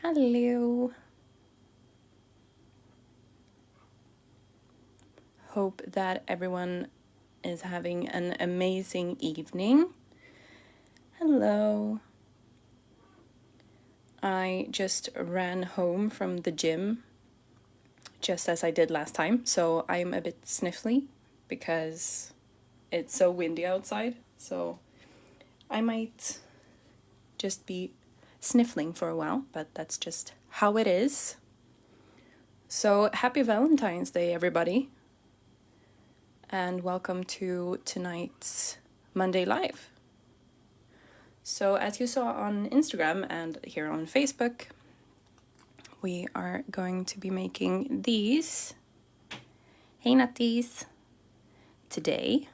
Hello. Hope that everyone is having an amazing evening. Hello. I just ran home from the gym, just as I did last time, so I'm a bit sniffly because it's so windy outside, so I might just be sniffling for a while, but that's just how it is. So happy Valentine's Day, everybody. And welcome to tonight's Monday Live. So as you saw on Instagram and here on Facebook, we are going to be making these Hey Nutties today.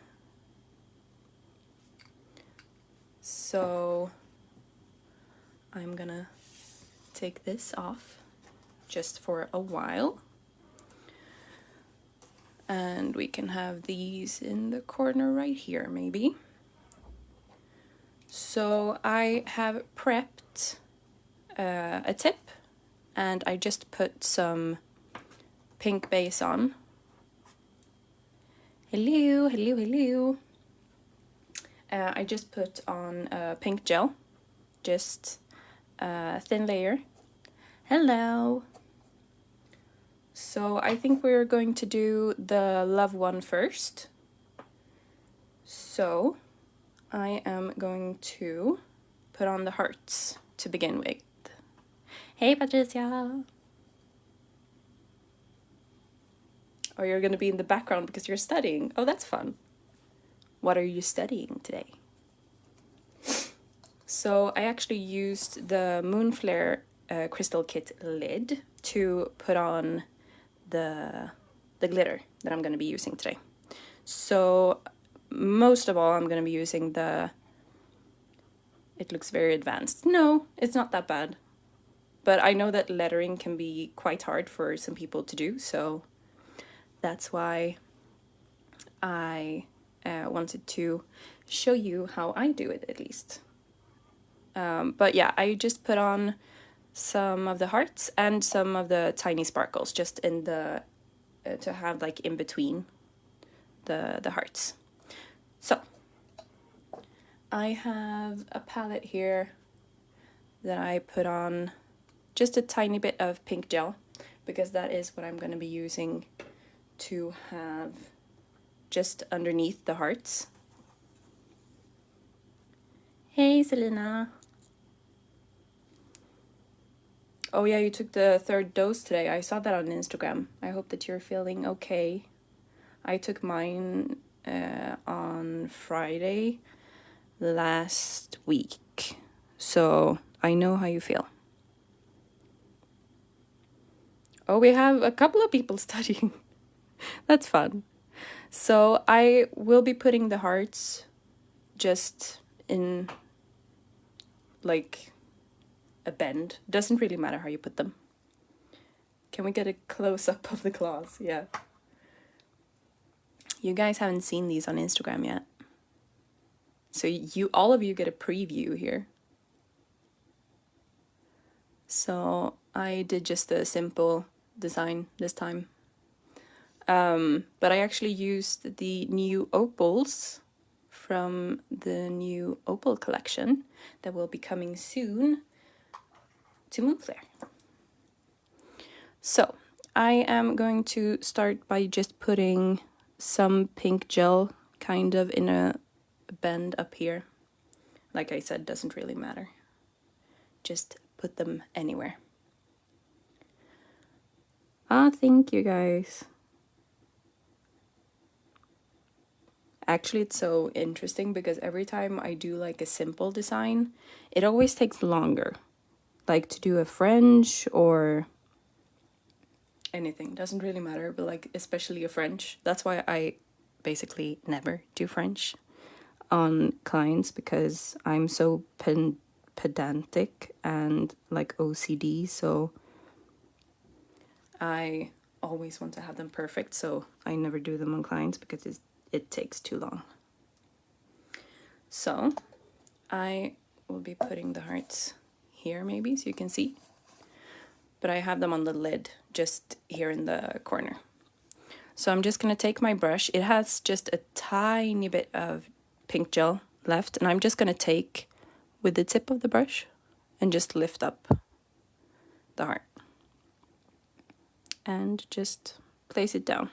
So I'm gonna take this off just for a while. And we can have these in the corner right here, maybe. So I have prepped a tip, and I just put some pink base on. Hello, hello, hello. I just put on pink gel, just a thin layer. Hello. So I think we're going to do the love one first. So I am going to put on the hearts to begin with. Hey Patricia! Or you're going to be in the background because you're studying. Oh, that's fun. What are you studying today? So I actually used the Moonflair crystal kit lid to put on the glitter that I'm going to be using today. So most of all, I'm going to be using the... It looks very advanced. No, it's not that bad. But I know that lettering can be quite hard for some people to do, so that's why I wanted to show you how I do it, at least. But yeah, I just put on some of the hearts and some of the tiny sparkles, just in the to have like in between the hearts. So I have a palette here that I put on just a tiny bit of pink gel, because that is what I'm going to be using to have just underneath the hearts. Hey Selena. Oh yeah, you took the third dose today. I saw that on Instagram. I hope that you're feeling okay. I took mine on Friday last week, so I know how you feel. Oh, we have a couple of people studying. That's fun. So I will be putting the hearts just in like a bend. Doesn't really matter how you put them. Can we get a close-up of the claws? Yeah. You guys haven't seen these on Instagram yet. So all of you get a preview here. So I did just a simple design this time. But I actually used the new opals from the new opal collection that will be coming soon to Moonflair. So I am going to start by just putting some pink gel kind of in a bend up here. Like I said, doesn't really matter. Just put them anywhere. Thank you guys. Actually, it's so interesting because every time I do like a simple design, it always takes longer. Like to do a French or anything, doesn't really matter, but like especially a French. That's why I basically never do French on clients, because I'm so pedantic and like OCD, so I always want to have them perfect, so I never do them on clients because it takes too long. So I will be putting the hearts here maybe so you can see. but I have them on the lid just here in the corner. So I'm just gonna take my brush. It has just a tiny bit of pink gel left, and I'm just gonna take with the tip of the brush and just lift up the heart and just place it down.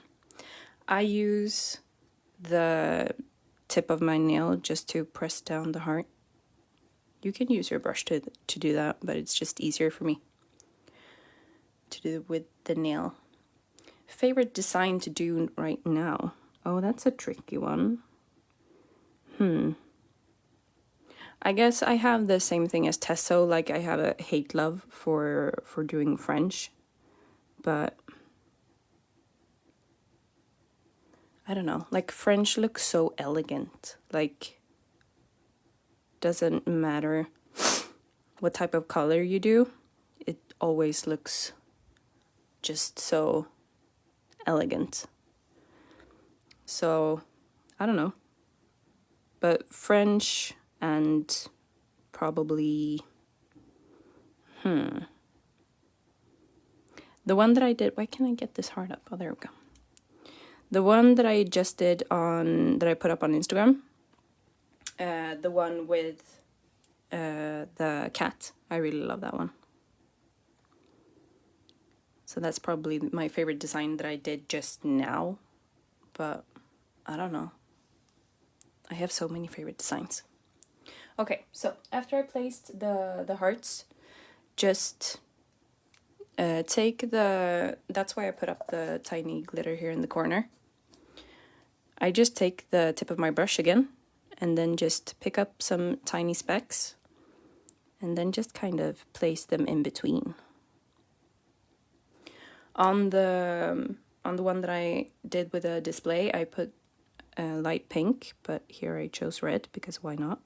I use the tip of my nail just to press down the heart. You can use your brush to do that, but it's just easier for me to do with the nail. Favorite design to do right now? Oh, that's a tricky one. I guess I have the same thing as Tesso, like I have a hate love for doing French, but I don't know, like French looks so elegant, like doesn't matter what type of color you do, it always looks just so elegant. So I don't know, but French and probably the one that I did, why can't I get this heart up? Oh, there we go. The one that I just did on, that I put up on Instagram, the one with the cat, I really love that one. So that's probably my favorite design that I did just now, but I don't know. I have so many favorite designs. Okay, so after I placed the hearts, just take the, that's why I put up the tiny glitter here in the corner. I just take the tip of my brush again, and then just pick up some tiny specks, and then just kind of place them in between. On the one that I did with a display, I put light pink, but here I chose red because why not?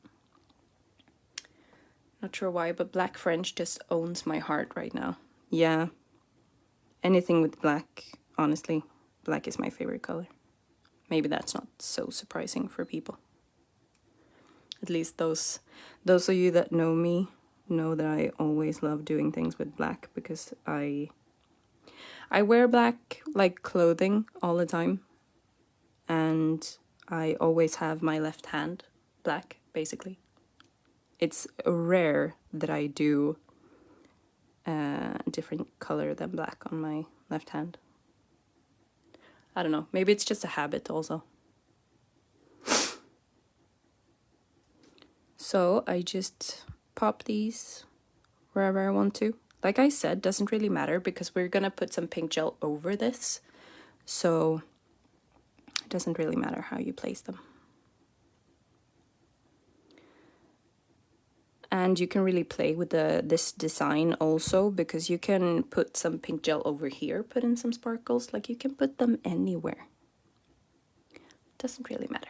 Not sure why, but black French just owns my heart right now. Yeah, anything with black, honestly, black is my favorite color. Maybe that's not so surprising for people. At least those of you that know me know that I always love doing things with black, because I wear black like clothing all the time, and I always have my left hand black, basically. It's rare that I do a different color than black on my left hand. I don't know, maybe it's just a habit also. So I just pop these wherever I want to. Like I said, doesn't really matter because we're gonna put some pink gel over this, so it doesn't really matter how you place them. And you can really play with this design also, because you can put some pink gel over here, put in some sparkles, like you can put them anywhere. Doesn't really matter.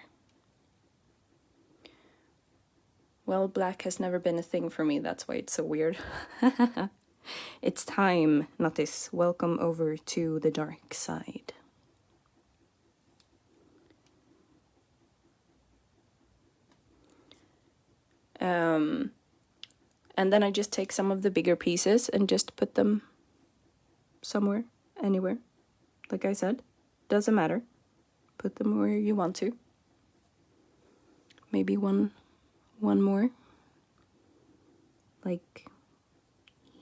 Well, black has never been a thing for me, that's why it's so weird. It's time, Natis. Welcome over to the dark side. And then I just take some of the bigger pieces and just put them somewhere, anywhere. Like I said, doesn't matter. Put them where you want to. Maybe one more. Like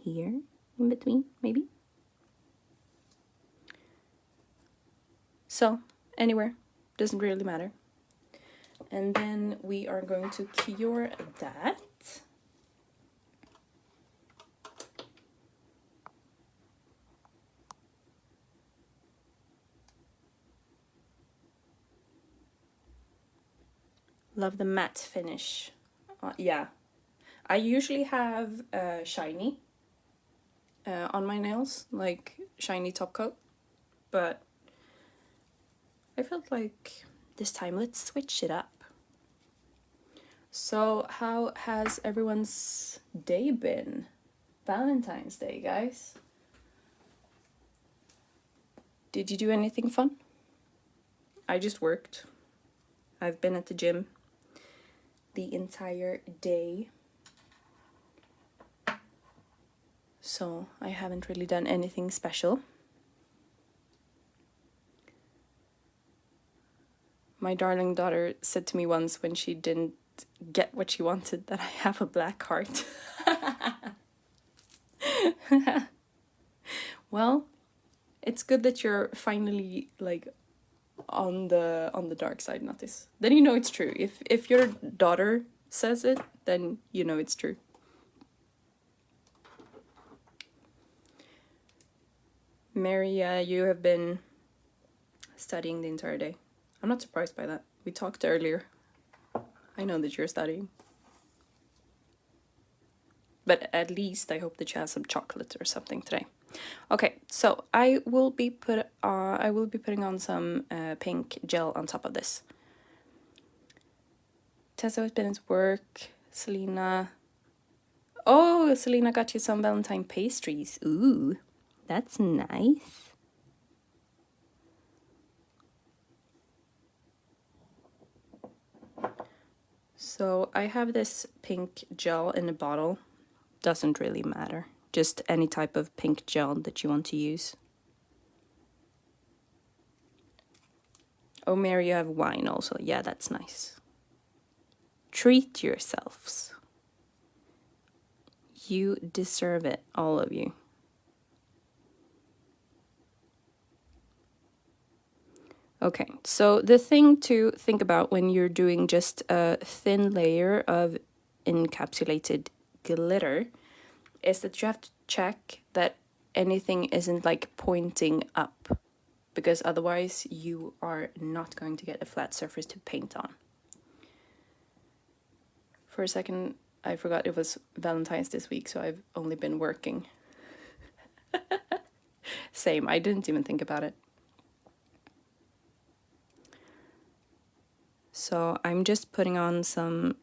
here in between, maybe. So, anywhere. Doesn't really matter. And then we are going to cure that. Love the matte finish. Yeah. I usually have shiny on my nails, like shiny top coat. But I felt like this time, let's switch it up. So how has everyone's day been? Valentine's Day, guys. Did you do anything fun? I just worked. I've been at the gym the entire day. So I haven't really done anything special. My darling daughter said to me once when she didn't get what she wanted that I have a black heart. Well, it's good that you're finally like on the dark side, not this. Then you know it's true. If your daughter says it, then you know it's true. Mary, you have been studying the entire day. I'm not surprised by that. We talked earlier. I know that you're studying. But at least I hope that you have some chocolate or something today. Okay, so I will be putting on some pink gel on top of this. Tessa has been at work. Selena. Oh, Selena got you some Valentine pastries. Ooh, that's nice. So I have this pink gel in a bottle. Doesn't really matter. Just any type of pink gel that you want to use. Oh, Mary, you have wine also. Yeah, that's nice. Treat yourselves. You deserve it, all of you. Okay, so the thing to think about when you're doing just a thin layer of encapsulated glitter is that you have to check that anything isn't like pointing up, because otherwise you are not going to get a flat surface to paint on. For a second, I forgot it was Valentine's this week, so I've only been working. Same, I didn't even think about it. So I'm just putting on some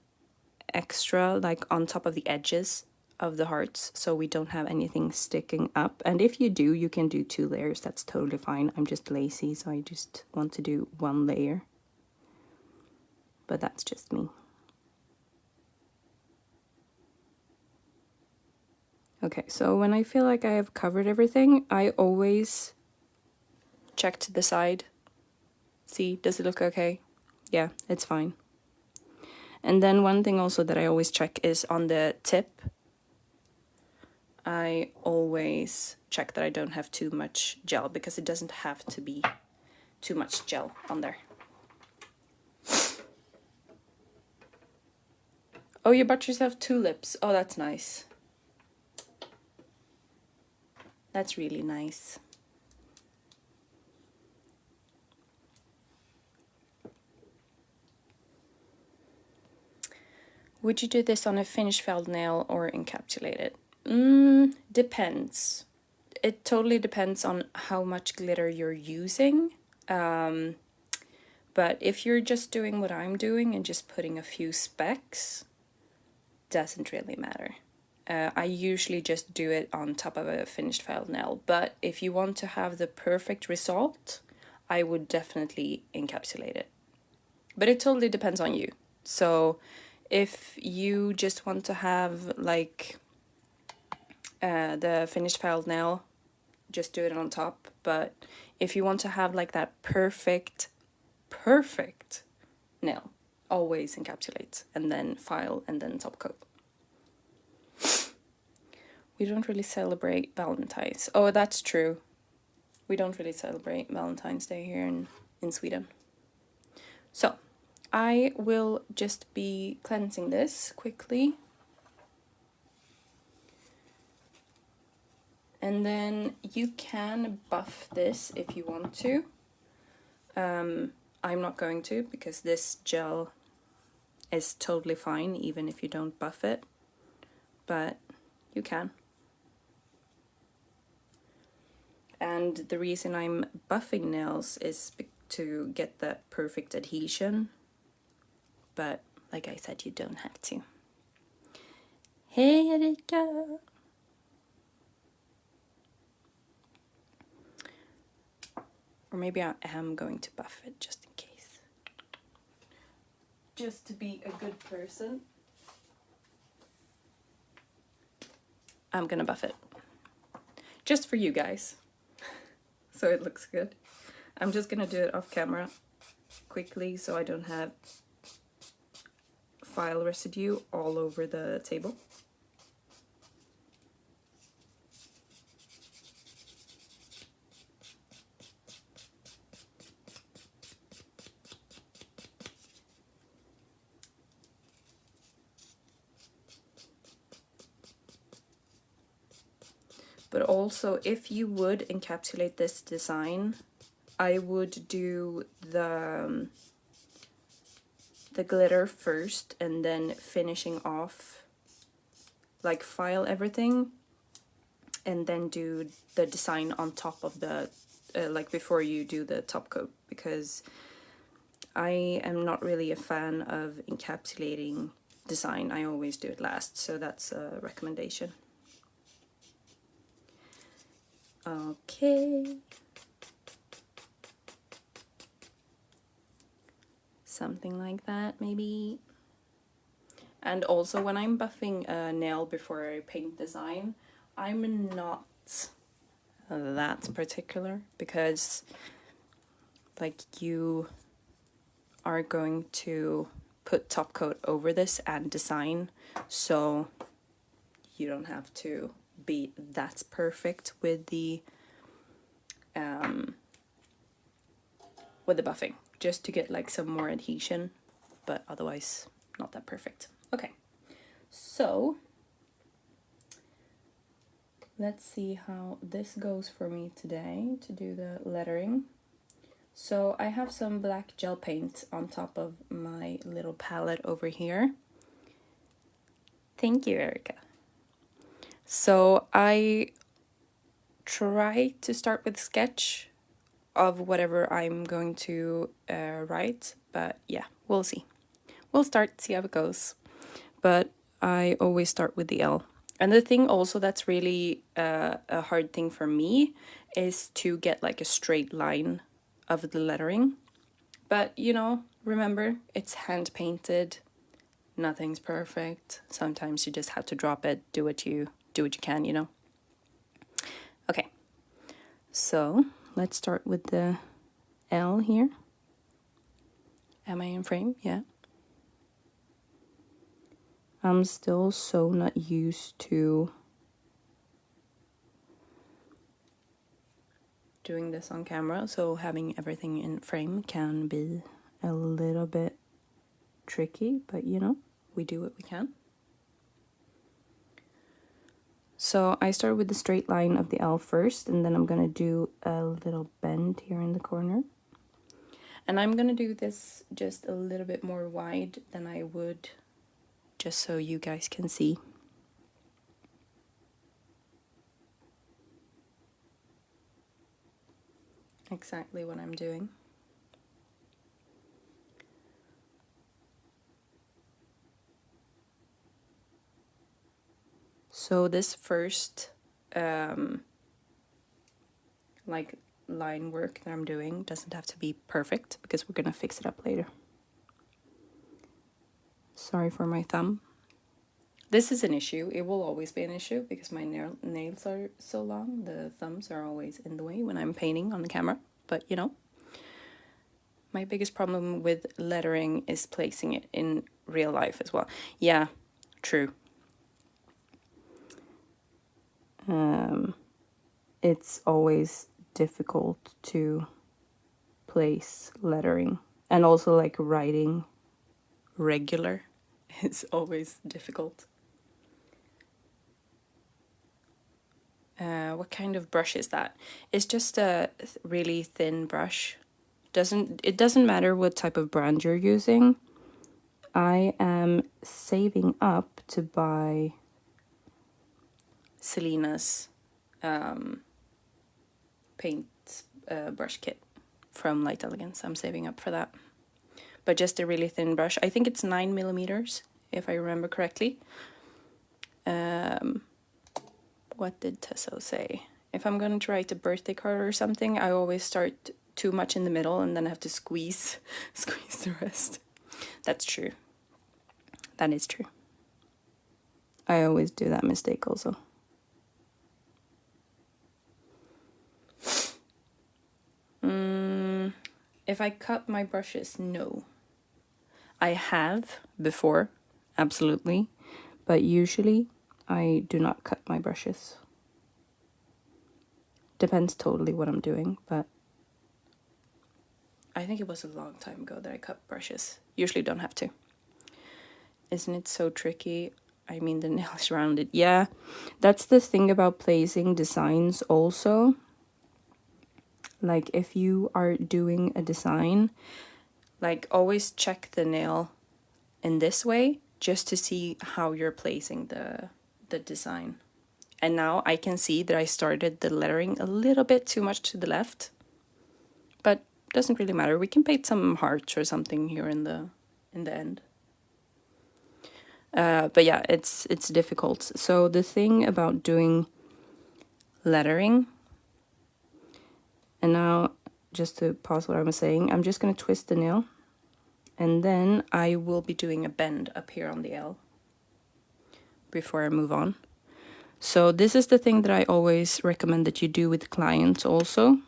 extra, like on top of the edges of the hearts, so we don't have anything sticking up. And if you do, you can do 2 layers, that's totally fine. I'm just lazy, so I just want to do 1 layer. But that's just me. Okay, so when I feel like I have covered everything, I always check to the side. See, does it look okay? Yeah, it's fine. And then one thing also that I always check is on the tip. I always check that I don't have too much gel, because it doesn't have to be too much gel on there. Oh, you bought yourself tulips. Oh, that's nice. That's really nice. Would you do this on a finished felt nail or encapsulated? Depends. It totally depends on how much glitter you're using. But if you're just doing what I'm doing and just putting a few specks, doesn't really matter. I usually just do it on top of a finished felt nail. But if you want to have the perfect result, I would definitely encapsulate it. But it totally depends on you. So if you just want to have like the finished felt nail, just do it on top. But if you want to have like that perfect nail, always encapsulate and then file and then top coat. We don't really celebrate Valentines. Oh, that's true. We don't really celebrate Valentine's Day here in Sweden. So I will just be cleansing this quickly. And then you can buff this if you want to. I'm not going to, because this gel is totally fine even if you don't buff it. But you can. And the reason I'm buffing nails is to get the perfect adhesion. But like I said, you don't have to. Hey, Erika! Or maybe I am going to buff it just in case. Just to be a good person. I'm gonna buff it. just for you guys, so it looks good. I'm just gonna do it off camera quickly so I don't have file residue all over the table. But also, if you would encapsulate this design, I would do the glitter first and then finishing off, like file everything and then do the design on top of the like before you do the top coat, because I am not really a fan of encapsulating design. I always do it last, so that's a recommendation. Okay, something like that maybe. And also, when I'm buffing a nail before I paint design, I'm not that particular, because like you are going to put top coat over this and design, so you don't have to be that perfect with the buffing, just to get like some more adhesion, but otherwise not that perfect. Okay, so let's see how this goes for me today to do the lettering. So I have some black gel paint on top of my little palette over here. Thank you, Erica. So I try to start with sketch of whatever I'm going to write, but yeah, we'll see. We'll start, see how it goes. But I always start with the L. And the thing also that's really a hard thing for me is to get like a straight line of the lettering. But you know, remember, it's hand painted. Nothing's perfect. Sometimes you just have to drop it, do what you can, you know. Okay, so let's start with the L here. Am I in frame? Yeah. I'm still so not used to doing this on camera, so having everything in frame can be a little bit tricky, but you know, we do what we can. So I start with the straight line of the L first, and then I'm gonna do a little bend here in the corner. And I'm gonna do this just a little bit more wide than I would, just so you guys can see. Exactly what I'm doing. So this first like line work that I'm doing doesn't have to be perfect, because we're gonna fix it up later. Sorry for my thumb. This is an issue. It will always be an issue because my nails are so long. The thumbs are always in the way when I'm painting on the camera. But you know, my biggest problem with lettering is placing it in real life as well. Yeah, true. It's always difficult to place lettering, and also like writing regular is always difficult. What kind of brush is that? It's just a really thin brush. It doesn't matter what type of brand you're using. I am saving up to buy Selena's paint brush kit from Light Elegance. I'm saving up for that. But just a really thin brush. I think it's 9mm, if I remember correctly. What did Tesso say? If I'm going to write a birthday card or something, I always start too much in the middle and then have to squeeze the rest. That's true. That is true. I always do that mistake also. If I cut my brushes, no. I have before, absolutely, but usually I do not cut my brushes. Depends totally what I'm doing, but I think it was a long time ago that I cut brushes. Usually don't have to. Isn't it so tricky? I mean, the nail is rounded. Yeah, that's the thing about placing designs also. Like, if you are doing a design, like, always check the nail in this way just to see how you're placing the design. And now I can see that I started the lettering a little bit too much to the left, but doesn't really matter. We can paint some hearts or something here in the end. But yeah, it's difficult. So the thing about doing lettering, and now just to pause what I was saying, I'm just going to twist the nail, and then I will be doing a bend up here on the L before I move on. So this is the thing that I always recommend that you do with clients also.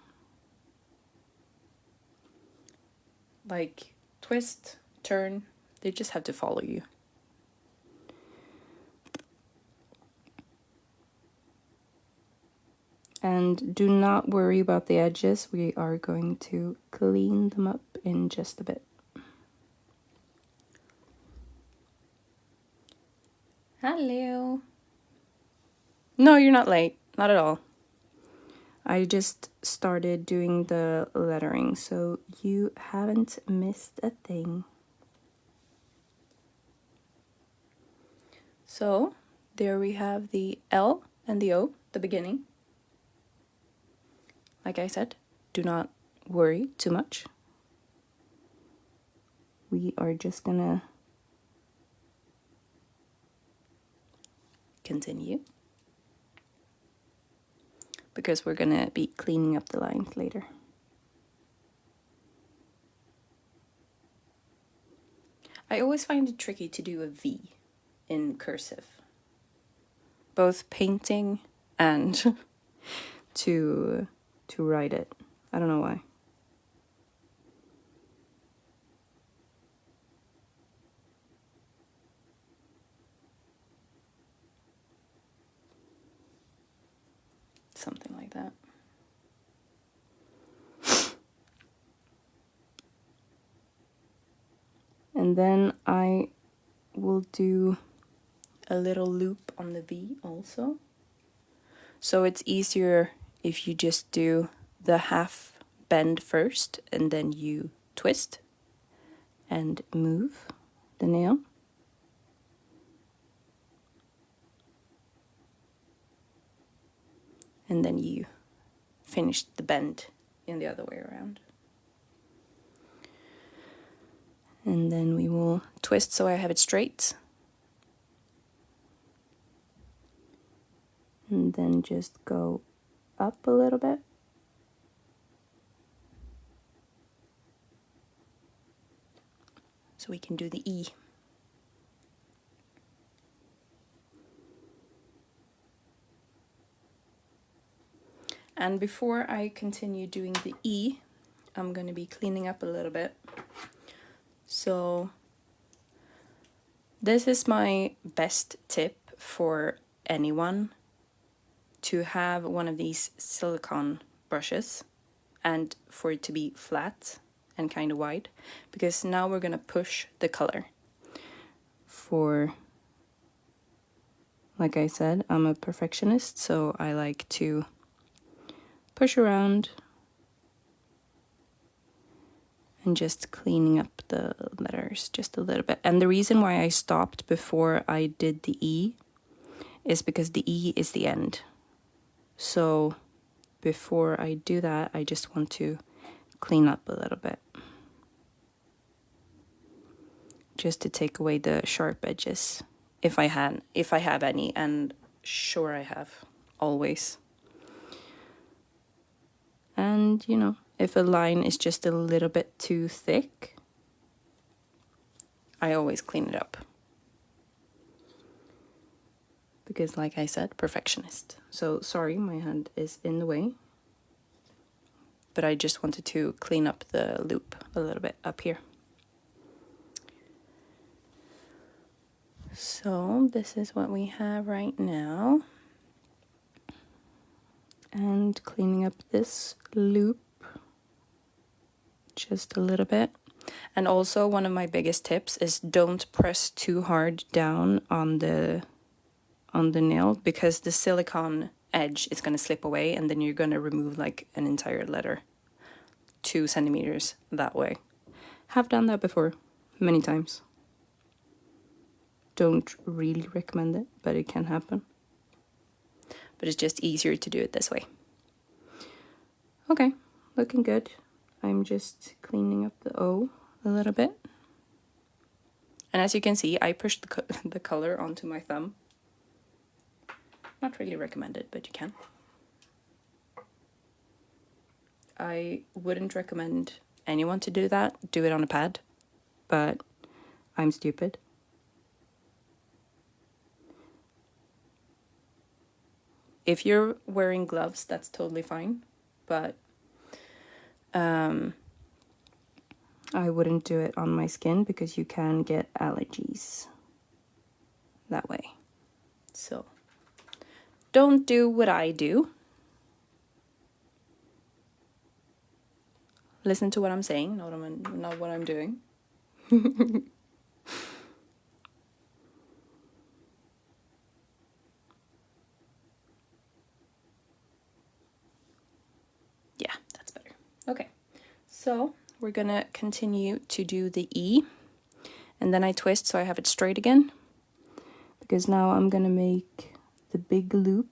Like, twist, turn, they just have to follow you. And do not worry about the edges. We are going to clean them up in just a bit. Hello. No, you're not late. Not at all. I just started doing the lettering, so you haven't missed a thing. So, there we have the L and the O, the beginning. Like I said, do not worry too much. We are just gonna continue, because we're gonna be cleaning up the lines later. I always find it tricky to do a V in cursive, both painting and to write it. I don't know why. Something like that. And then I will do a little loop on the V also. So it's easier if you just do the half bend first and then you twist and move the nail. And then you finish the bend in the other way around. And then we will twist so I have it straight. And then just go up a little bit. So we can do the E. And before I continue doing the E, I'm going to be cleaning up a little bit. So this is my best tip for anyone, to have one of these silicone brushes and for it to be flat and kind of wide, because now we're going to push the color. For, like I said, I'm a perfectionist, so I like to push around and just cleaning up the letters just a little bit. And the reason why I stopped before I did the E is because the E is the end. So before I do that, I just want to clean up a little bit, just to take away the sharp edges, if I have any, and sure I have, always. And you know, if a line is just a little bit too thick, I always clean it up. Because like I said, perfectionist. So sorry, my hand is in the way. but I just wanted to clean up the loop a little bit up here. So this is what we have right now. And cleaning up this loop just a little bit. And also one of my biggest tips is don't press too hard down on the nail, because the silicone edge is going to slip away, and then you're going to remove like an entire letter 2 centimeters that way. Have done that before many times. Don't really recommend it, but it can happen. But it's just easier to do it this way. Okay, looking good. I'm just cleaning up the O a little bit. And as you can see, I pushed the color onto my thumb. Not really recommended, but you can. I wouldn't recommend anyone to do that. Do it on a pad, but I'm stupid. If you're wearing gloves, that's totally fine, but I wouldn't do it on my skin because you can get allergies that way. So don't do what I do. Listen to what I'm saying, not what I'm doing. Yeah, that's better. Okay, so we're gonna continue to do the E, and then I twist so I have it straight again, because now I'm gonna make the big loop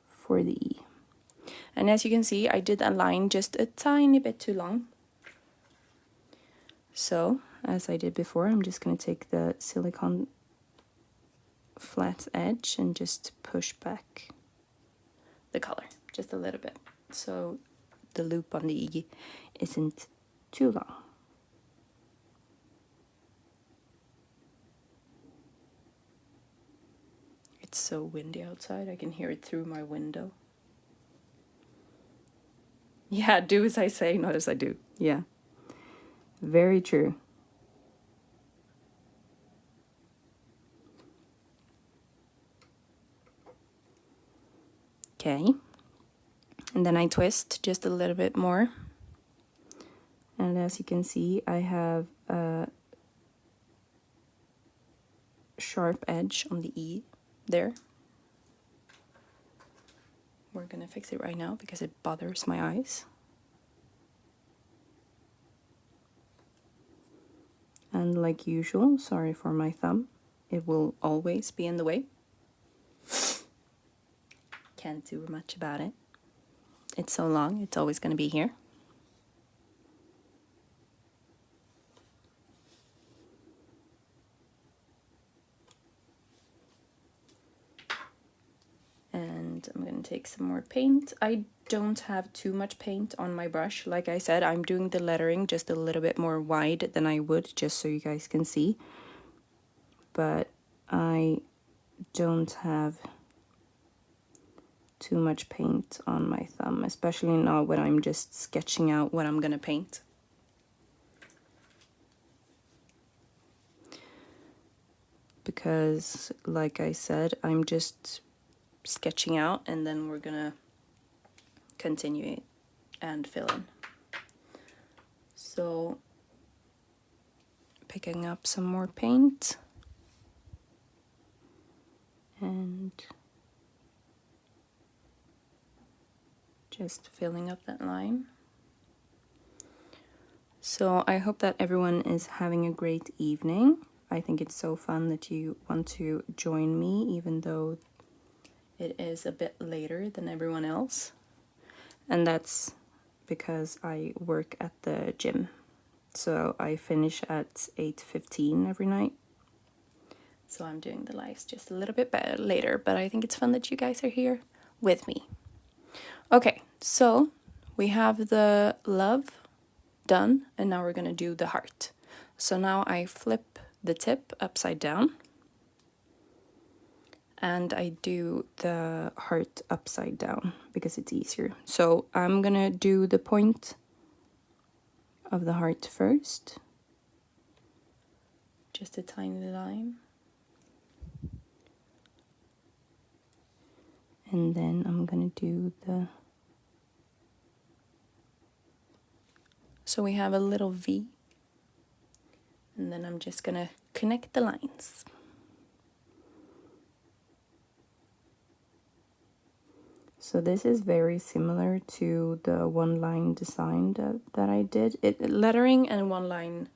for the E. And as you can see, I did a line just a tiny bit too long. So, as I did before, I'm just going to take the silicone flat edge and just push back the color just a little bit, so the loop on the E isn't too long. It's so windy outside, I can hear it through my window. Yeah, do as I say, not as I do. Yeah, very true. Okay, and then I twist just a little bit more. And as you can see, I have a sharp edge on the E there. We're gonna fix it right now because it bothers my eyes. And like usual, sorry for my thumb, it will always be in the way. Can't do much about it. It's so long, it's always gonna be here. And I'm gonna take some more paint. I don't have too much paint on my brush. Like I said, I'm doing the lettering just a little bit more wide than I would, just so you guys can see. But I don't have too much paint on my thumb, especially not when I'm just sketching out what I'm gonna paint. Because, like I said, I'm just sketching out, and then we're gonna continue it and fill in. So, picking up some more paint and just filling up that line. So I hope that everyone is having a great evening. I think it's so fun that you want to join me, even though it is a bit later than everyone else. And that's because I work at the gym. So I finish at 8:15 every night. So I'm doing the lives just a little bit better later, but I think it's fun that you guys are here with me. Okay, so we have the love done, and now we're gonna do the heart. So now I flip the tip upside down, and I do the heart upside down because it's easier. So I'm gonna do the point of the heart first, just a tiny line, and then I'm gonna do the, so we have a little V, and then I'm just gonna connect the lines. So this is very similar to the one-line design that I did. Lettering and one-line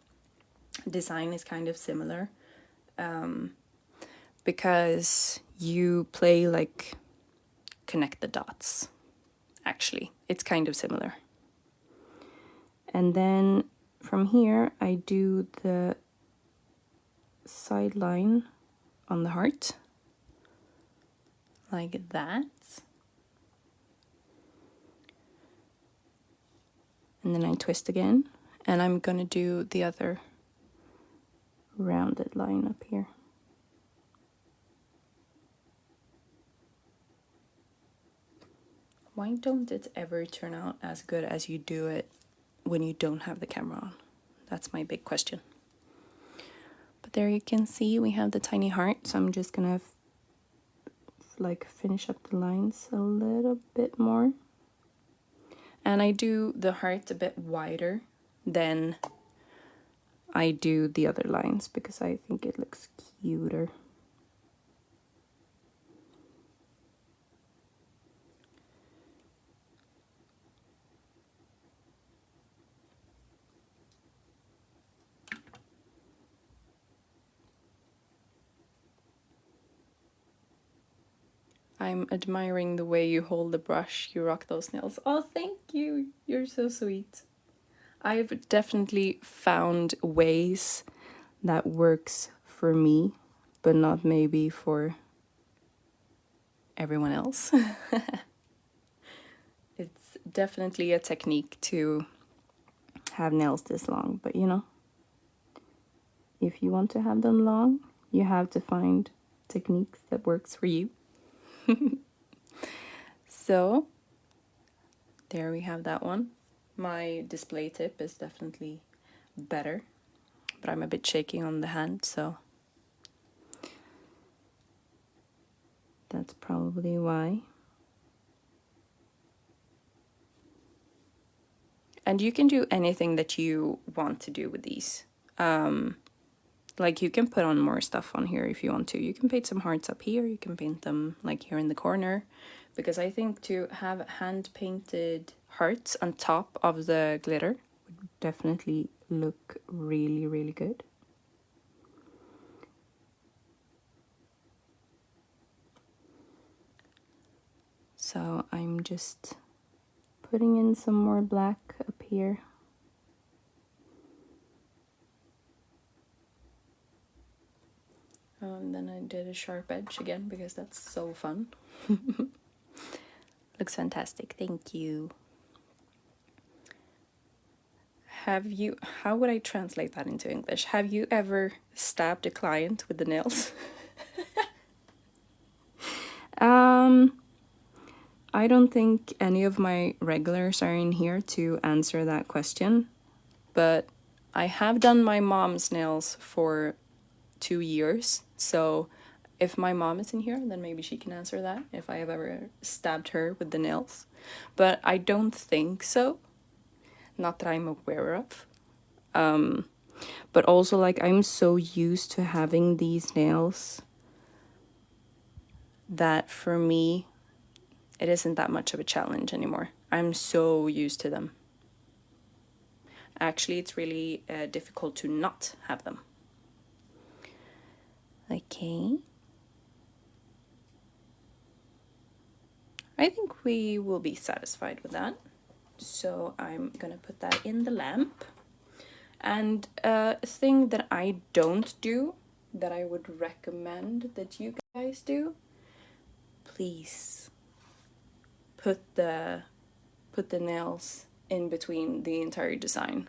design is kind of similar, because you play like connect the dots. Actually, it's kind of similar. And then from here, I do the side line on the heart, like that. And then I twist again, and I'm gonna do the other rounded line up here. Why don't it ever turn out as good as you do it when you don't have the camera on? That's my big question. But there you can see we have the tiny heart, so I'm just gonna like finish up the lines a little bit more. And I do the heart a bit wider than I do the other lines because I think it looks cuter. I'm admiring the way you hold the brush. You rock those nails. Oh, thank you. You're so sweet. I've definitely found ways that works for me, but not maybe for everyone else. It's definitely a technique to have nails this long, but you know, if you want to have them long, you have to find techniques that works for you. So there we have that one. My display tip is definitely better, but I'm a bit shaky on the hand, so that's probably why. And you can do anything that you want to do with these. Like you can put on more stuff on here if you want to. You can paint some hearts up here. You can paint them like here in the corner. Because I think to have hand-painted hearts on top of the glitter would definitely look really, really good. So I'm just putting in some more black up here. And then I did a sharp edge again because that's so fun. Looks fantastic, thank you. How would I translate that into English? Have you ever stabbed a client with the nails? I don't think any of my regulars are in here to answer that question, but I have done my mom's nails for 2 years, so if my mom is in here, then maybe she can answer that, if I have ever stabbed her with the nails. But I don't think so. Not that I'm aware of. But also, like, I'm so used to having these nails that for me, it isn't that much of a challenge anymore. I'm so used to them. Actually, it's really difficult to not have them. Okay. I think we will be satisfied with that. So I'm gonna put that in the lamp. And a thing that I don't do, that I would recommend that you guys do, please put the nails in between the entire design,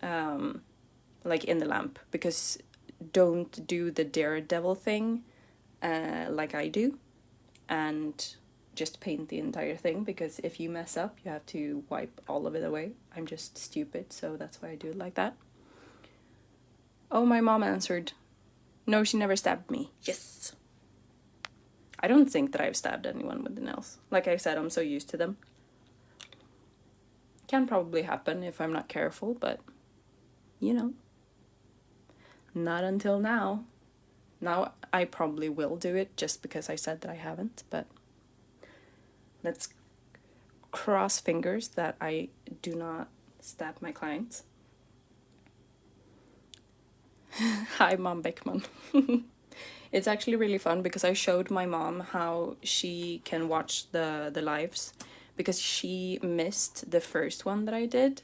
like in the lamp, because don't do the daredevil thing like I do, and just paint the entire thing, because if you mess up, you have to wipe all of it away. I'm just stupid, so that's why I do it like that. Oh, my mom answered. No, she never stabbed me. Yes! I don't think that I've stabbed anyone with the nails. Like I said, I'm so used to them. Can probably happen if I'm not careful, but you know. Not until now. Now I probably will do it just because I said that I haven't, but let's cross fingers that I do not stab my clients. Hi, Mom Beckman. It's actually really fun because I showed my mom how she can watch the lives, because she missed the first one that I did.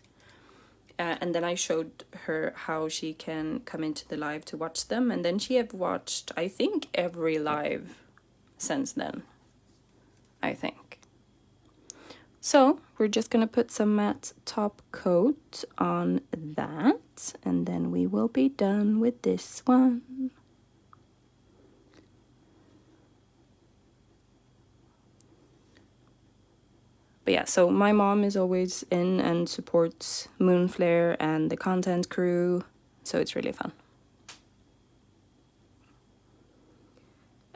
And then I showed her how she can come into the live to watch them, and then she have watched, I think, every live since then. I think. So we're just gonna put some matte top coat on that, and then we will be done with this one. But yeah, so my mom is always in and supports Moonflair and the content crew, so it's really fun.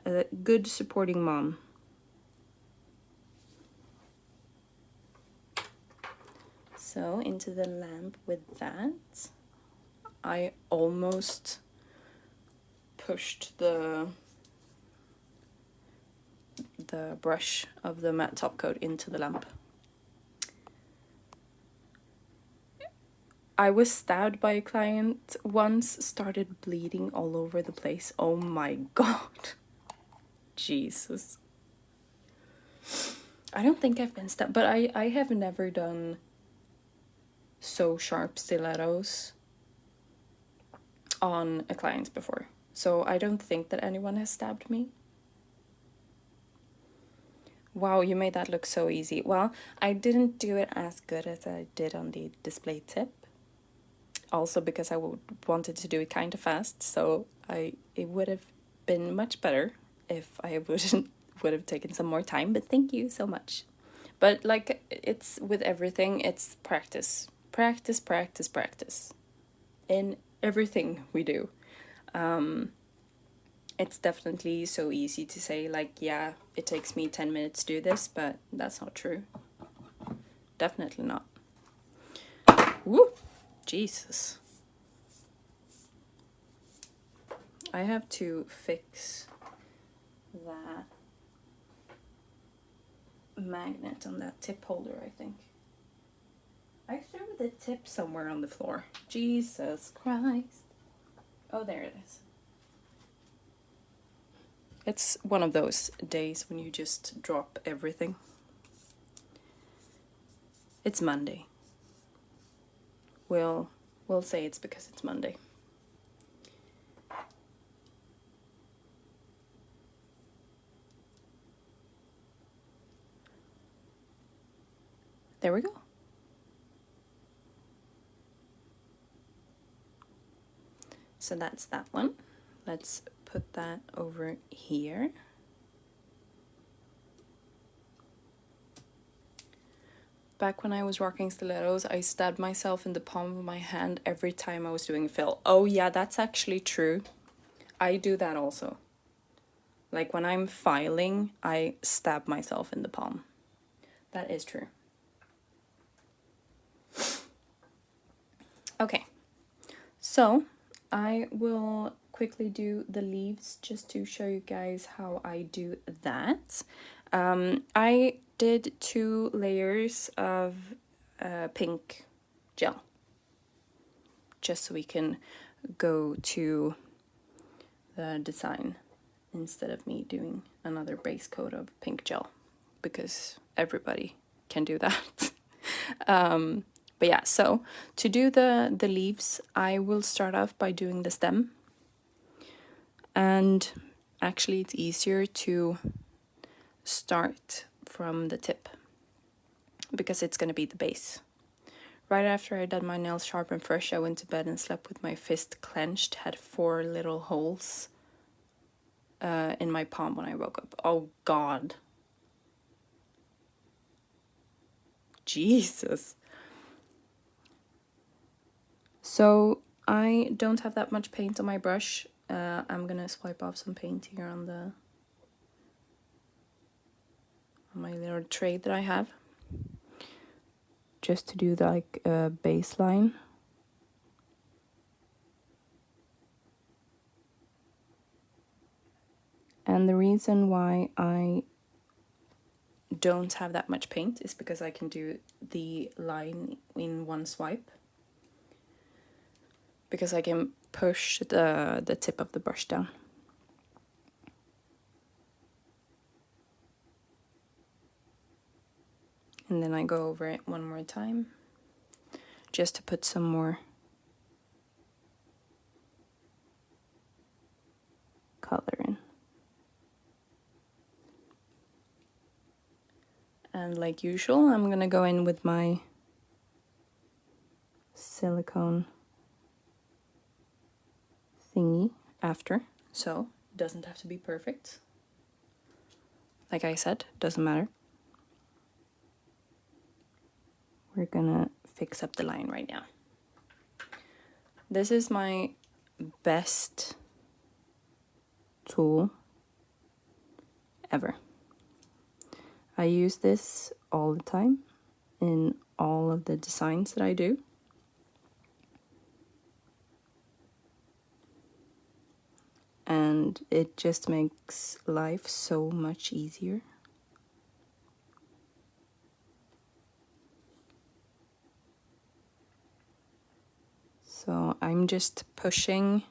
A good supporting mom. So into the lamp with that. I almost pushed the brush of the matte top coat into the lamp. I was stabbed by a client once, started bleeding all over the place. Oh my god. Jesus. I don't think I've been stabbed, but I have never done so sharp stilettos on a client before. So I don't think that anyone has stabbed me. Wow, you made that look so easy. Well, I didn't do it as good as I did on the display tip. Also because I wanted to do it kind of fast, so it would have been much better if I would have taken some more time, but thank you so much. But like, it's with everything, it's practice. Practice, practice, practice. In everything we do. It's definitely so easy to say, like, yeah, it takes me 10 minutes to do this, but that's not true. Definitely not. Woo! Jesus. I have to fix that magnet on that tip holder, I think. I threw the tip somewhere on the floor. Jesus Christ. Oh, there it is. It's one of those days when you just drop everything. It's Monday. We'll say it's because it's Monday. There we go. So that's that one. Let's put that over here. Back when I was rocking stilettos, I stabbed myself in the palm of my hand every time I was doing fill. Oh yeah, that's actually true. I do that also. Like when I'm filing, I stab myself in the palm. That is true. Okay, so I will quickly do the leaves just to show you guys how I do that. I did 2 layers of pink gel, just so we can go to the design instead of me doing another base coat of pink gel, because everybody can do that. But yeah, so to do the leaves, I will start off by doing the stem. And actually it's easier to start from the tip, because it's going to be the base. Right after I did my nails sharp and fresh, I went to bed and slept with my fist clenched, had 4 little holes in my palm when I woke up. Oh God. Jesus. So I don't have that much paint on my brush. I'm gonna swipe off some paint here on my little tray that I have, just to do like a baseline. And the reason why I don't have that much paint is because I can do the line in one swipe, because I can push the tip of the brush down. And then I go over it one more time, just to put some more color in. And like usual, I'm gonna go in with my silicone thingy after, so it doesn't have to be perfect. Like I said, doesn't matter. We're gonna fix up the line right now. This is my best tool ever. I use this all the time in all of the designs that I do. And it just makes life so much easier. So I'm just pushing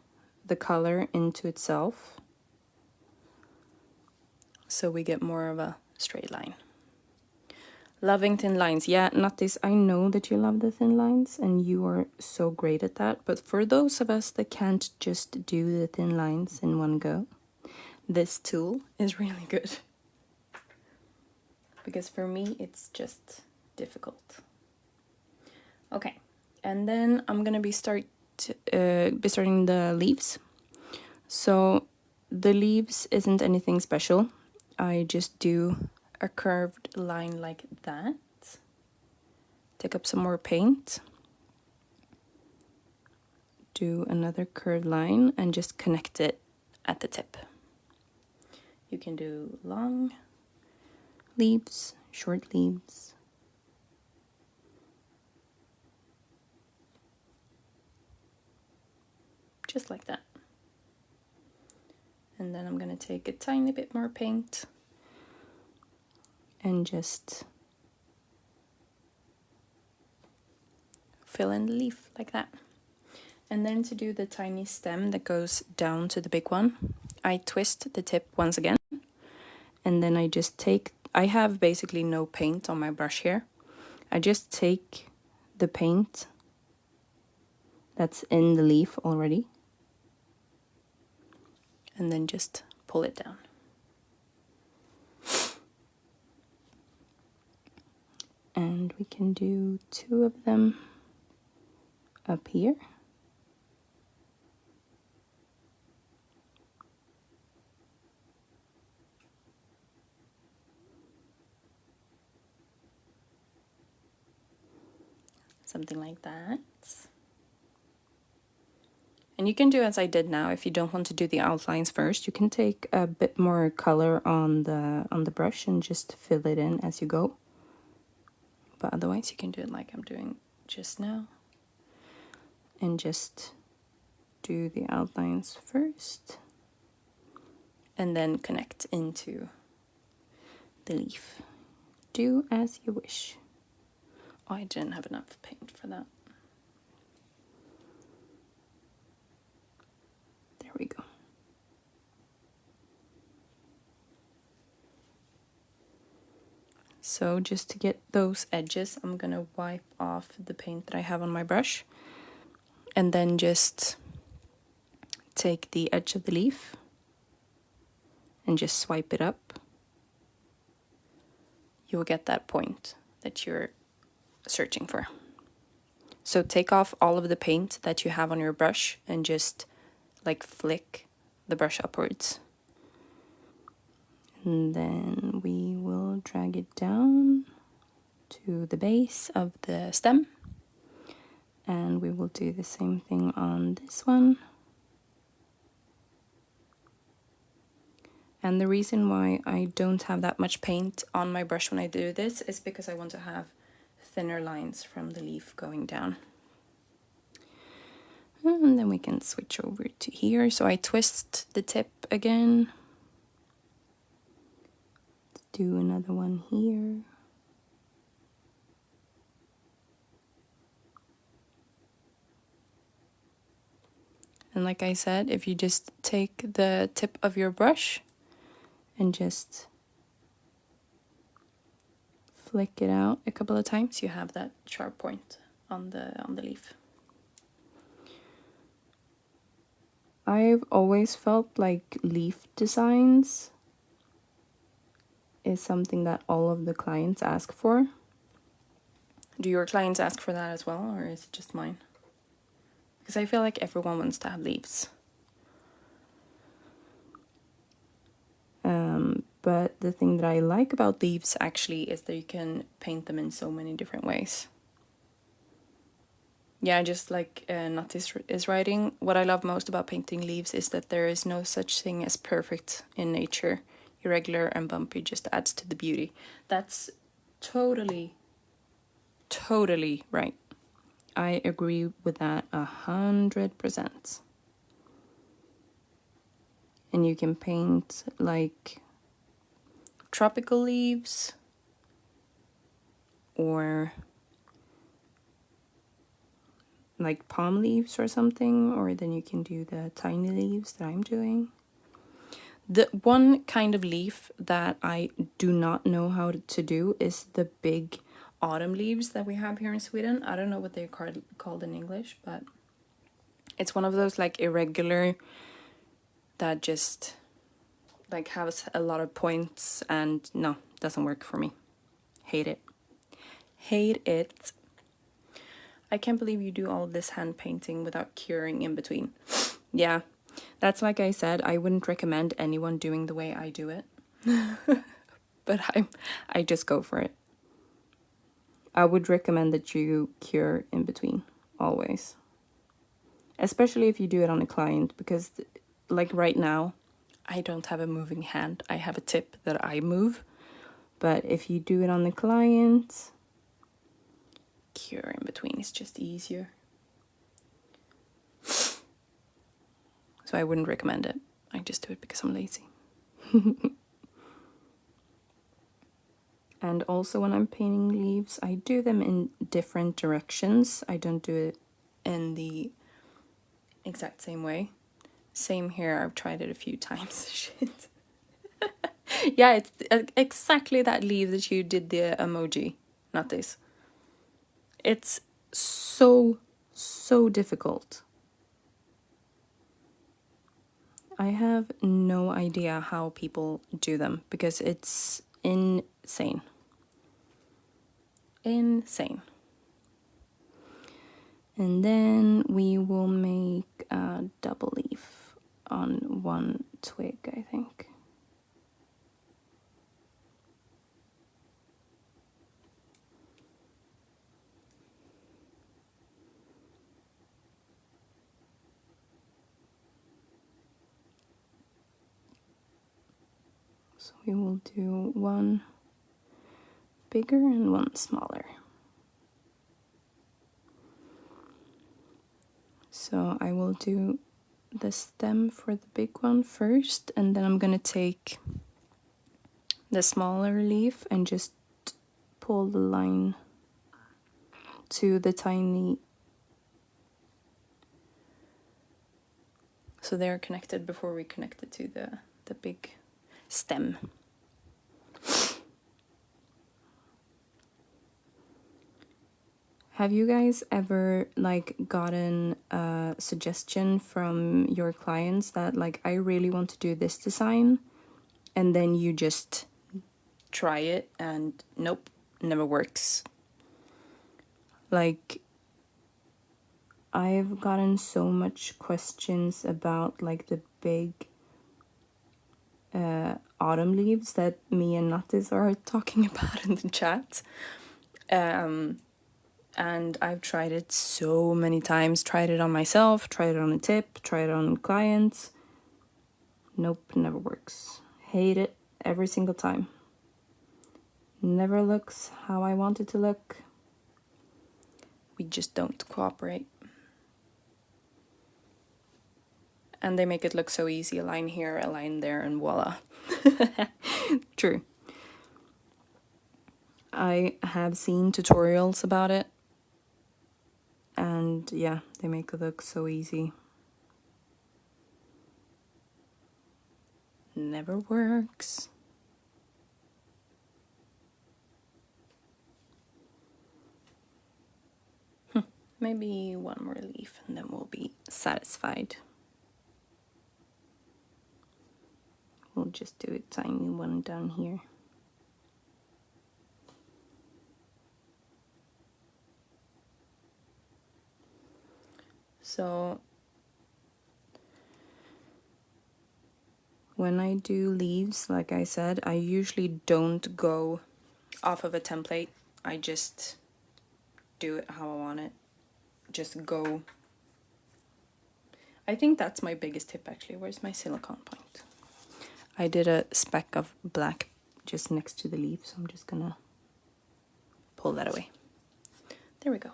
the color into itself, so we get more of a straight line. Loving thin lines. Yeah, not this. I know that you love the thin lines and you are so great at that. But for those of us that can't just do the thin lines in one go, this tool is really good. Because for me, it's just difficult. Okay, and then I'm gonna be starting the leaves. So the leaves isn't anything special. I just do a curved line like that. Take up some more paint. Do another curved line and just connect it at the tip. You can do long leaves, short leaves. Just like that. And then I'm gonna take a tiny bit more paint and just fill in the leaf like that. And then to do the tiny stem that goes down to the big one, I twist the tip once again. And then I just take, I have basically no paint on my brush here. I just take the paint that's in the leaf already and then just pull it down. And we can do 2 of them up here. Something like that. And you can do as I did now. If you don't want to do the outlines first, you can take a bit more color on the brush and just fill it in as you go. But otherwise you can do it like I'm doing just now. And just do the outlines first. And then connect into the leaf. Do as you wish. Oh, I didn't have enough paint for that. There we go. So just to get those edges, I'm gonna wipe off the paint that I have on my brush. And then just take the edge of the leaf and just swipe it up. You will get that point that you're searching for. So take off all of the paint that you have on your brush and just like flick the brush upwards. And then we will drag it down to the base of the stem. And we will do the same thing on this one. And the reason why I don't have that much paint on my brush when I do this is because I want to have thinner lines from the leaf going down. And then we can switch over to here. So I twist the tip again. Let's do another one here. And like I said, if you just take the tip of your brush and just flick it out a couple of times, you have that sharp point on the leaf. I've always felt like leaf designs is something that all of the clients ask for. Do your clients ask for that as well, or is it just mine? Because I feel like everyone wants to have leaves. But the thing that I like about leaves actually is that you can paint them in so many different ways. Yeah, just like Nat is writing, what I love most about painting leaves is that there is no such thing as perfect in nature. Irregular and bumpy just adds to the beauty. That's totally right. I agree with that 100%. And you can paint like tropical leaves or like palm leaves or something, or then you can do the tiny leaves that I'm doing. The one kind of leaf that I do not know how to do is the big autumn leaves that we have here in Sweden. I don't know what they're called in English, but it's one of those like irregular that just like has a lot of points, and no, doesn't work for me. Hate it. Hate it. I can't believe you do all of this hand painting without curing in between. Yeah, that's like I said, I wouldn't recommend anyone doing the way I do it. But I just go for it. I would recommend that you cure in between, always. Especially if you do it on a client, because like right now, I don't have a moving hand. I have a tip that I move. But if you do it on the client, cure in between is just easier. So I wouldn't recommend it. I just do it because I'm lazy. And also when I'm painting leaves, I do them in different directions. I don't do it in the exact same way. Same here, I've tried it a few times. Shit. Yeah, it's exactly that leaf that you did the emoji, not this. It's so difficult. I have no idea how people do them because it's insane. Insane. And then we will make a double leaf on one twig, I think. So we will do one bigger and one smaller. So I will do the stem for the big one first, and then I'm gonna take the smaller leaf and just pull the line to the tiny. So they're connected before we connect it to the big stem. Have you guys ever like gotten a suggestion from your clients that like I really want to do this design, and then you just try it and nope, never works? Like I've gotten so much questions about like the big autumn autumn leaves that me and Nattis are talking about in the chat. And I've tried it so many times. Tried it on myself, tried it on a tip, tried it on clients. Nope, never works. Hate it every single time. Never looks how I want it to look. We just don't cooperate. And they make it look so easy. A line here, a line there, and voila. True. I have seen tutorials about it. And yeah, they make it look so easy. Never works. Maybe one more leaf and then we'll be satisfied. We'll just do a tiny one down here. So when I do leaves, like I said, I usually don't go off of a template. I just do it how I want it. Just go. I think that's my biggest tip actually. Where's my silicone point? I did a speck of black just next to the leaf, so I'm just gonna pull that away. There we go.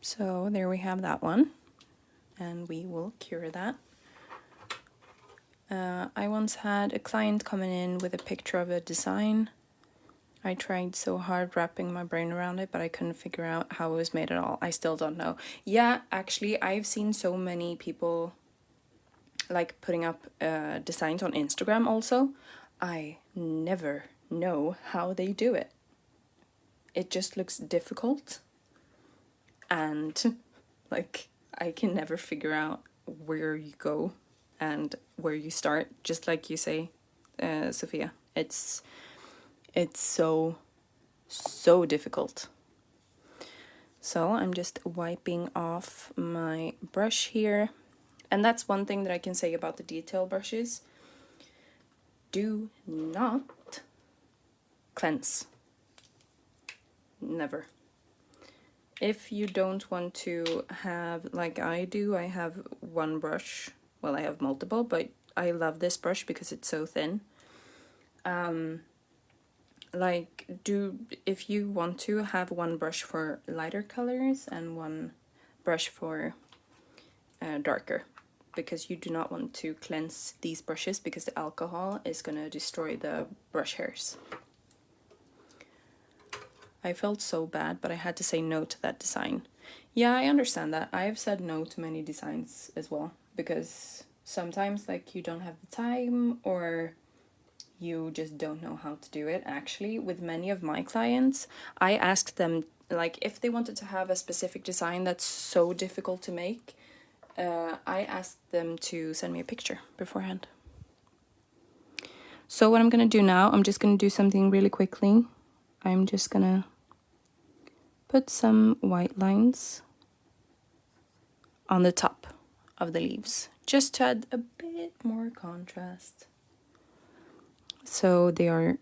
So there we have that one, and we will cure that. I once had a client coming in with a picture of a design. I tried so hard wrapping my brain around it, but I couldn't figure out how it was made at all. I still don't know. Yeah, actually, I've seen so many people like putting up designs on Instagram also. I never know how they do it. It just looks difficult. And like, I can never figure out where you go and where you start. Just like you say, Sophia, it's so difficult. So I'm just wiping off my brush here. And that's one thing that I can say about the detail brushes. Do not cleanse. Never. If you don't want to have, like I do, I have one brush. Well, I have multiple, but I love this brush because it's so thin. If you want to have one brush for lighter colors and one brush for darker, because you do not want to cleanse these brushes because the alcohol is going to destroy the brush hairs. I felt so bad, but I had to say no to that design. Yeah, I understand that. I have said no to many designs as well, because sometimes like you don't have the time or you just don't know how to do it. Actually, with many of my clients, I asked them like if they wanted to have a specific design that's so difficult to make, I asked them to send me a picture beforehand. So what I'm gonna do now, I'm just gonna do something really quickly. I'm just gonna put some white lines on the top of the leaves, just to add a bit more contrast, so they are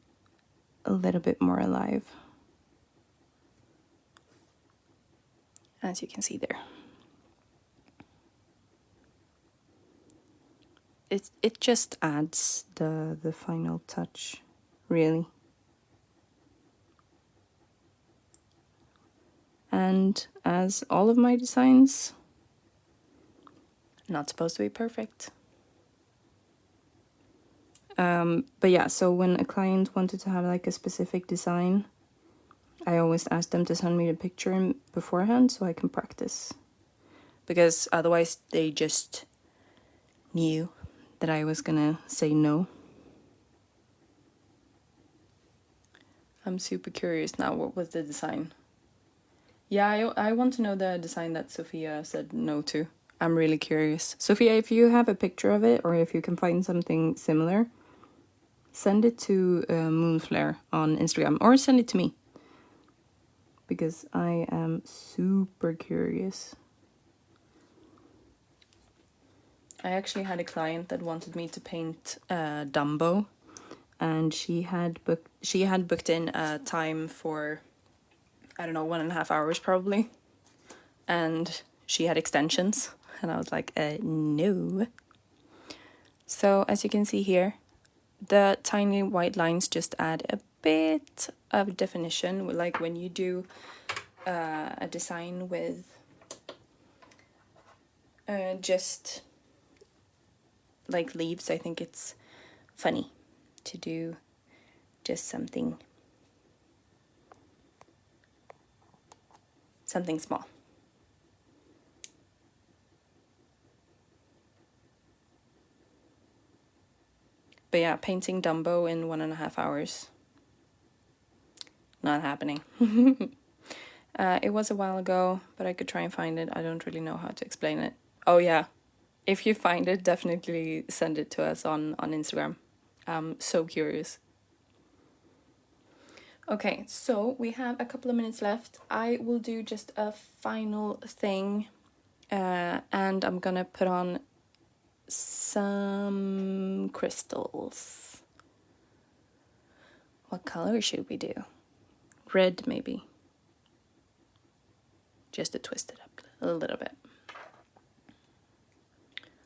a little bit more alive, as you can see there. It just adds the final touch, really. And as all of my designs, not supposed to be perfect. But yeah, so when a client wanted to have like a specific design, I always ask them to send me the picture beforehand so I can practice. Because otherwise they just knew that I was gonna say no. I'm super curious now, what was the design? Yeah, I want to know the design that Sophia said no to. I'm really curious. Sophia, if you have a picture of it, or if you can find something similar, send it to Moonflair on Instagram, or send it to me. Because I am super curious. I actually had a client that wanted me to paint Dumbo, and she had booked in a time for, I don't know, 1.5 hours probably, and she had extensions, and I was like, no. So as you can see here, the tiny white lines just add a bit of definition, like when you do a design with just like leaves. I think it's funny to do just something small. But yeah, painting Dumbo in 1.5 hours, not happening. It was a while ago, but I could try and find it. I don't really know how to explain it. Oh yeah, if you find it, definitely send it to us on Instagram. I'm so curious. Okay, so we have a couple of minutes left. I will do just a final thing, and I'm gonna put on some crystals. What color should we do? Red, maybe. Just to twist it up a little bit.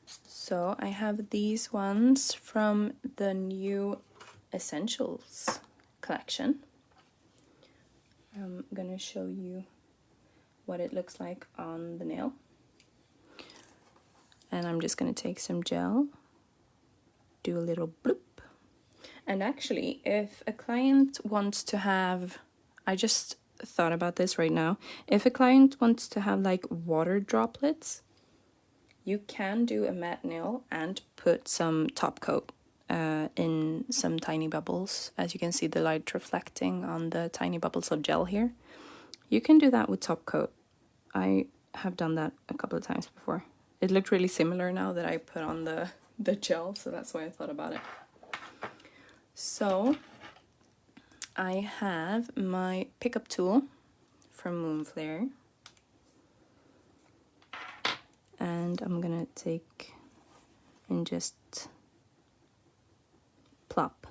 So I have these ones from the new Essentials collection. I'm gonna show you what it looks like on the nail. And I'm just gonna take some gel, do a little bloop. And actually, if a client wants to have, I just thought about this right now, if a client wants to have like water droplets, you can do a matte nail and put some top coat in some tiny bubbles. As you can see, the light reflecting on the tiny bubbles of gel here. You can do that with top coat. I have done that a couple of times before. It looked really similar now that I put on the gel, so that's why I thought about it. So I have my pickup tool from Moonflair, and I'm gonna take and just plop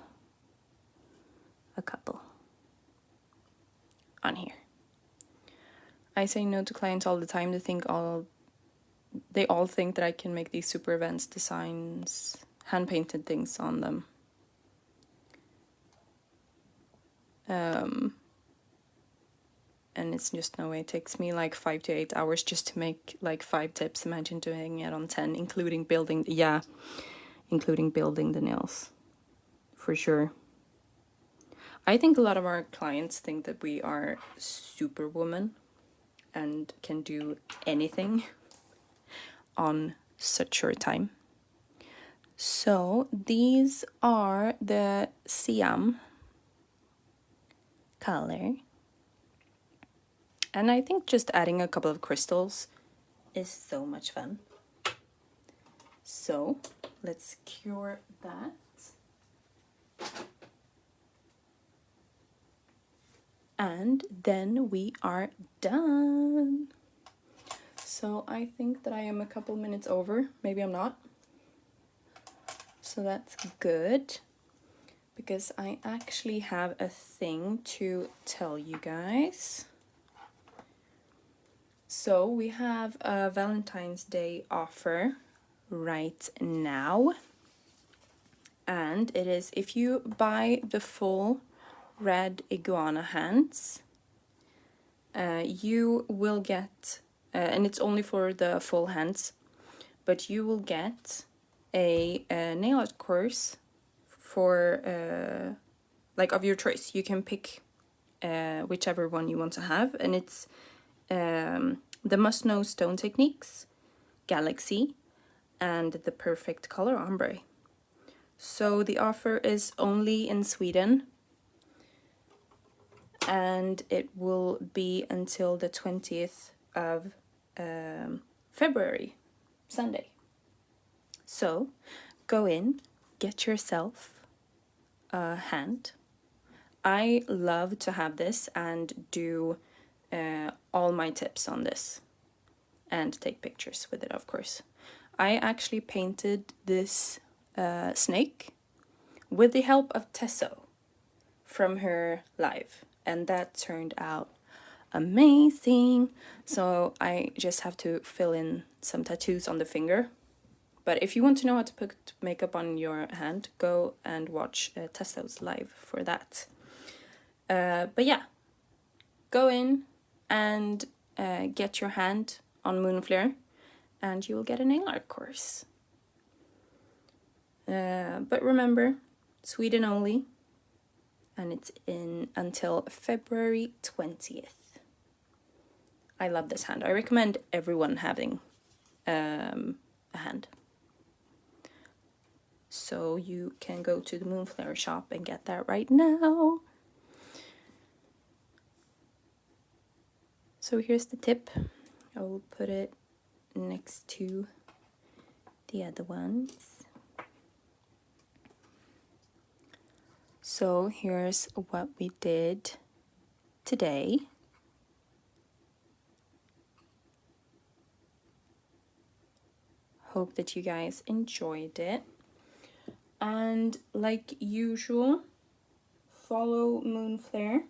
a couple on here. I say no to clients all the time. They all think that I can make these super advanced designs, hand-painted things on them. And it's just no way. It takes me like 5 to 8 hours just to make like 5 tips. Imagine doing it on 10, including building the nails, for sure. I think a lot of our clients think that we are superwoman and can do anything on such short time. So these are the Siam color. And I think just adding a couple of crystals is so much fun. So let's cure that. And then we are done. So I think that I am a couple minutes over. Maybe I'm not. So that's good, because I actually have a thing to tell you guys. So we have a Valentine's Day offer right now. And it is, if you buy the full red iguana hands, you will get, and it's only for the full hands, but you will get a nail art course for like of your choice. You can pick whichever one you want to have, and it's the must-know stone techniques, Galaxy, and the perfect color ombre. So the offer is only in Sweden, and it will be until the 20th of February, Sunday. So go in, get yourself a hand. I love to have this and do all my tips on this and take pictures with it, of course. I actually painted this snake with the help of Tesso from her live, and that turned out amazing. So I just have to fill in some tattoos on the finger. But if you want to know how to put makeup on your hand, go and watch Tesso's live for that. But yeah, go in and get your hand on Moonflair, and you will get a nail art course. But remember, Sweden only, and it's in until February 20th. I love this hand. I recommend everyone having a hand. So you can go to the Moonflair shop and get that right now. So here's the tip. I will put it next to the other ones. So here's what we did today. Hope that you guys enjoyed it. And like usual, follow Moonflair.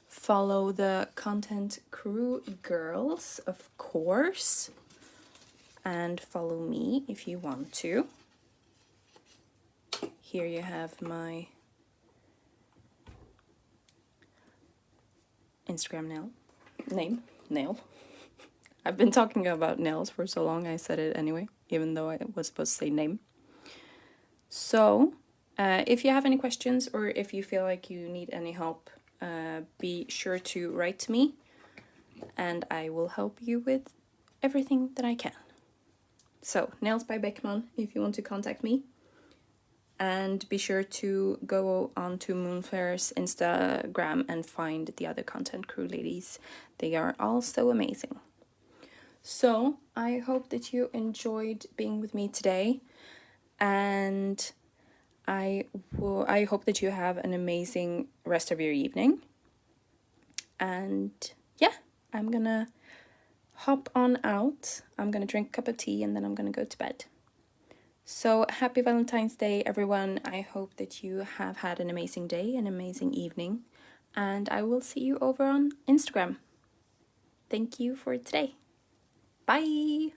Follow the content crew girls, of course. And follow me if you want to. Here you have my Instagram nail. I've been talking about nails for so long, I said it anyway, even though I was supposed to say name. So, if you have any questions or if you feel like you need any help, be sure to write to me and I will help you with everything that I can. So, Nailsbybeckman if you want to contact me. And be sure to go on to Moonflair's Instagram and find the other content crew ladies. They are all so amazing. So, I hope that you enjoyed being with me today. And I hope that you have an amazing rest of your evening. And yeah, I'm gonna hop on out. I'm gonna drink a cup of tea and then I'm gonna go to bed. So happy Valentine's Day, everyone. I hope that you have had an amazing day, an amazing evening, and I will see you over on Instagram. Thank you for today. Bye!